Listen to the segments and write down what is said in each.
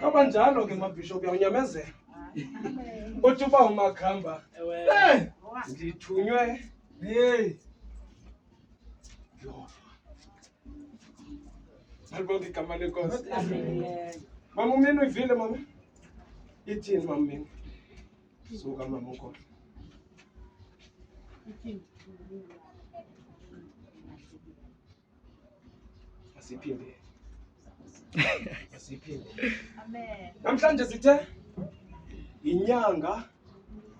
Kabanjalo ke mabishop uyanyamezela. Uthi uba umakhamba. Ngithunywe. Hey. Alibonke igama lenkosi. Mama umini uyivile mama? Ithini mama umini? Suka mama Nkohla. Asiphinde. Asiphinde. Amen. Namhlanje sithe inyanga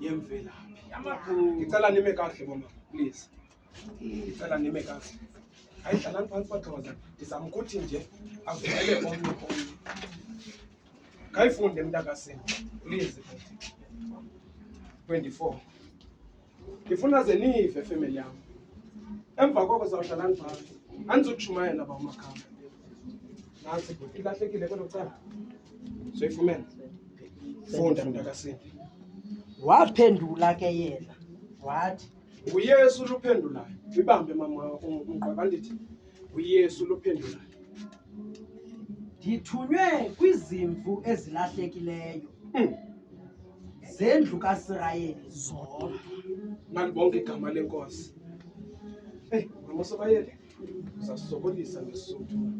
yemvelaphi. Ngicela nime kahle mama, please. Ngicela nime kahle. Ayidlalani phansi baxhoza. Ndizama ukuthi nje avele omnye. Kayifunde mntakasini. Please. 24. Ngifuna ze nive family yami. Emva koko sawudlalani phansi. Andizokushumayela ba umakhamba. Nansi futhi ilahlekile kodwa cha. Soyifumene. Funda mntakasini. Waphendula ke yena. Wathi uYesu luphendulayo. Ibambe mama umqaba ndithi uYesu luphendulayo. Ndithunywe kwizimvu ezilahlekileyo. Zendlu kaSirayeli zodwa. Ngalibonke igama lenkosi. Mama Sobayele. Usasokolisa ngesizothu.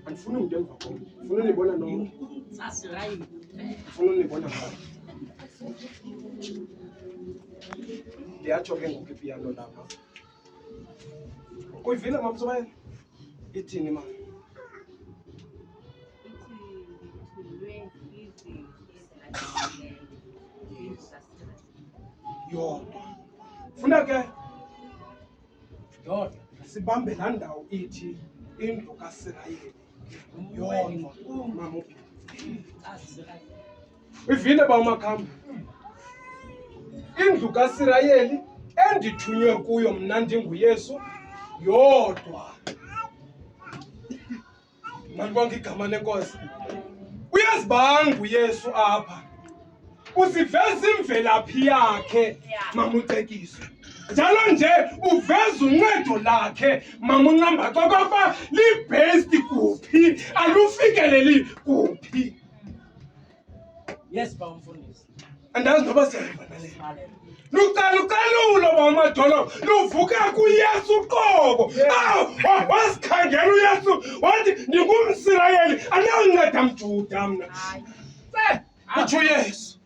Andifuni umuntu emva kwakho. Ufuna unibona nonke. Sasirayeli. Ufuna unibona ngapha. Ndiyatsho ke ngoku ipiano lapha. Uyivile mama Sobayele? Ithini mama? Yodwa. Funa ke yodwa sibambe la ndawo ithi indlu kaSirayeli. Yodwa mama uSirayeli. Uyivile ba umakhamba? Indlu kaSirayeli endithunywe kuyo mna ndinguYesu yodwa. Malibonke igama lenkosi. Uyazibanga uYesu apha. Usiveza imvelaphi yakhe mama ucekiso. Njalo nje uveza uncedo lakhe mama uncamba kokuba libest kuphi alufikeleli kuphi. Yes ba umfundisi. Andazi noba siyayivana le. Lucalucalulo bamadolo luvuka kuYesu qobo. Wasikhangela uYesu wathi ndingumSirayeli anawunceda mjuda mna. Uthi uYesu.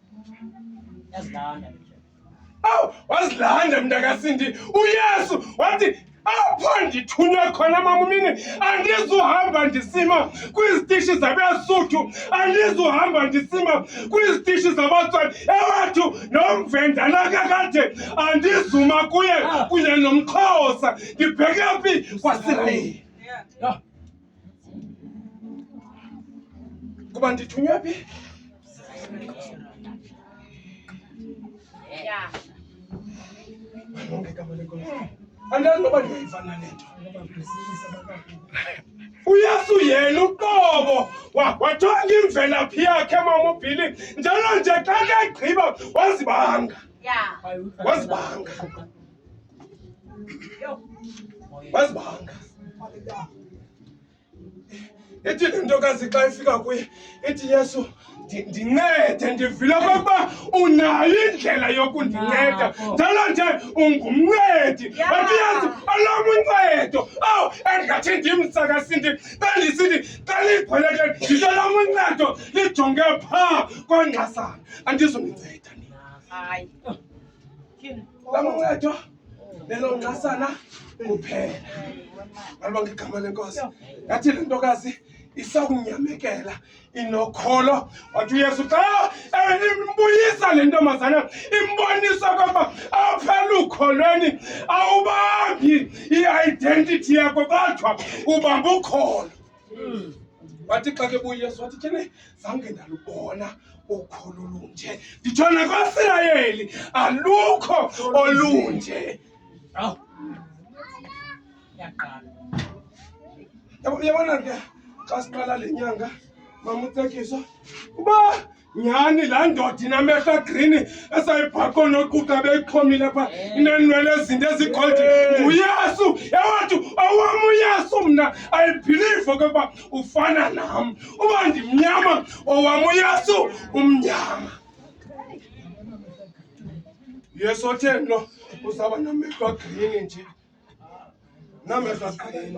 Yazilanda. Wazilanda mntakasindi. UYesu wathi apho ndithunywe khona mama umini andizuhamba ndisima kwizitishi zabeSuthu, andizuhamba ndisima kwizitishi zabaTswana. Ewethu nomvendana kakade andizuma kuye kunye nomXhosa. Ndibheke phi kwaSirayeli. Kuba ndithunywe phi? Andazi noba ndiyayivana le nto. uYesu yena uqobo wajonga imvelaphi yakhe mama uBhili. Njalo nje xa kegqiba wazibanga. Wazibanga. Wazibanga. Ithi le ntokazi xa ifika kuye ithi Yesu ndincede ndivile kokuba unayo indlela yokundinceda. Njalo nje ungumncedi. Wathi Yesu alama uncedo. Engathi ndimsakasindi xa ndisithi xa likhweleke nditolama uncedo lijonge phaa kongxasana. Andizuninceda nina. Hayi. Lama uncedo lelo ngxasana kuphela. Malibonke igama lenkosi. Yathi le ntokazi isawunyamekela inokholo. Wathi uYesu xa imbuyisa le ntombazana imbonisa kokuba aphela ukholweni awubambi i-identity yakho kodwa ubamba ukholo. Wathi xa ke uYesu wathi thene zange ndalubona ukholo olunje. Nditshona kwaSirayeli alukho olunje. Yabona ke xa siqala le nyanga mamutsekiswa uba nyhani laa ndoda inamehla green esayibhaqo noquqa beyixhomile phaa ineenwele ezinto ezigoldi nguyesu yawathi owam uyesu mna ayibhilive okokuba ufana nam uba ndimnyama owam uyesu umnyama yesu otheni lo uzawuba namehlo agreen nje namehlo agreen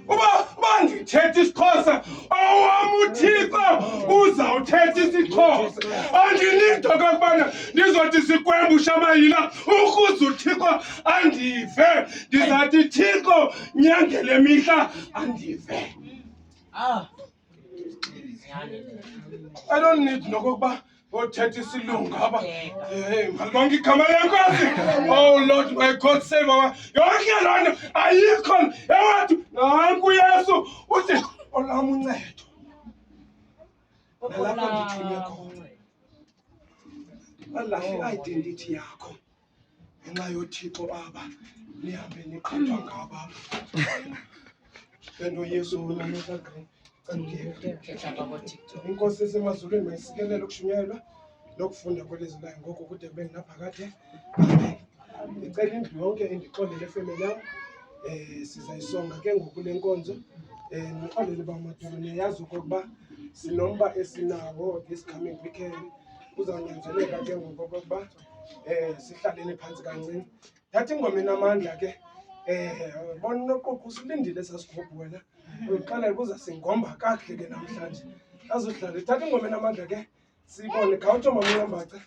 uba ndithetha isiXhosa owam uthixo uzawuthetha isiXhosa andinida okokubana ndizothi sikwembusha amayila ukuze uthixo andive ndizathi thixo nyangele mihla andive I don't need nokokuba othetha isilungu apha malibonke igama lenkosi oh Lord my God save our yonke loo nto ayikho ewathi nanku uyesu uthi olam uncedo nalapho ndithunywe khona alahle i-identity yakho ngenxa yothixo aba nihambe niqhathwa ngaba lento yesu namehla inkosi esemazulwini mayisikelele ukushunyayelwa lokufunda kwelizwi layo ngoko kude kube nginaphakade ndicela indlu yonke endixolele efemeli yam sizayisonga ke ngoku le nkonzo ndixolele uba madoda niyazi okokuba sinomba esinawo this coming weekend uzawunyanzeleka ke ngoku okokuba sihlaleni phantsi kancinci thatha ingoma enamandla ke bona noquqa usilindile sasigubhu wena uqala kuza singomba kakuhle ke namhlanje azohlala thatha ingoma enamandla ke sibone khawutsho mama unyambaca